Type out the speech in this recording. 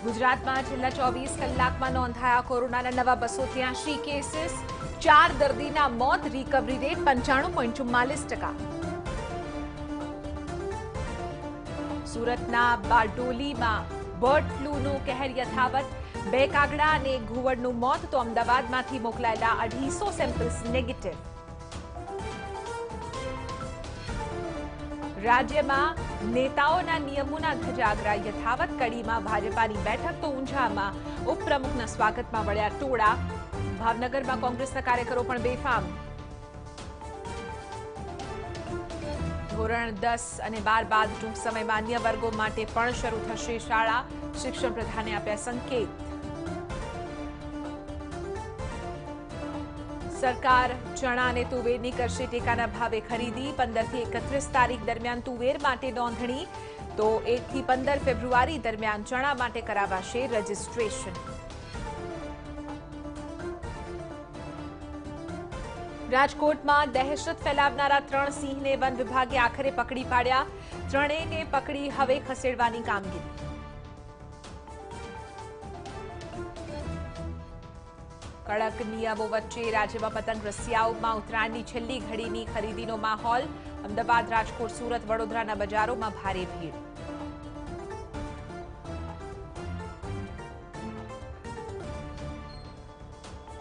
ગુજરાતમાં છેલ્લા 24 કલાકમાં નોંધાયા કોરોનાના નવા 283 કેસીસ, 4 દર્દીના મોત, રિકવરી રેટ 95.44%. સુરતના બારડોલીમાં બર્ડ ફ્લૂનું કહેર યથાવત, 2 કાગડા અને 1 ઘુવડનું મોત, તો અમદાવાદમાંથી મોકલાયેલા 250 સેમ્પલ્સ નેગેટિવ. રાજ્યમાં નેતાઓના નિયમોના ધજાગરા યથાવત, કડીમાં ભાજપાની બેઠક, તો ઊંઝામાં ઉપપ્રમુખના સ્વાગતમાં વળ્યા ટોળા. ભાવનગરમાં કોંગ્રેસના કાર્યકરો પણ બેફામ. ધોરણ 10 અને 12 બાદ ટૂંક સમયમાં અન્ય વર્ગો માટે પણ શરૂ થશે શાળા, શિક્ષણ પ્રધાને આપ્યા સંકેત. સરકાર ચણા અને તુવેરની કરશે ટેકાના ભાવે ખરીદી. 15 થી 31 તારીખ દરમિયાન તુવેર માટે નોંધણી, તો 1 થી 15 ફેબ્રુઆરી દરમિયાન ચણા માટે કરાવાશે રજીસ્ટ્રેશન. રાજકોટમાં દહેશત ફેલાવનારા 3 સિંહને વન વિભાગે આખરે પકડી પાડ્યા. ત્રણેયને પકડી હવે ખસેડવાની કામગીરી. કડક નિયમો વચ્ચે રાજ્યમાં પતંગ રસિયાઓમાં ઉત્તરાયણની છેલ્લી ઘડીની ખરીદીનો માહોલ. અમદાવાદ, રાજકોટ, સુરત, વડોદરાના બજારોમાં ભારે ભીડ.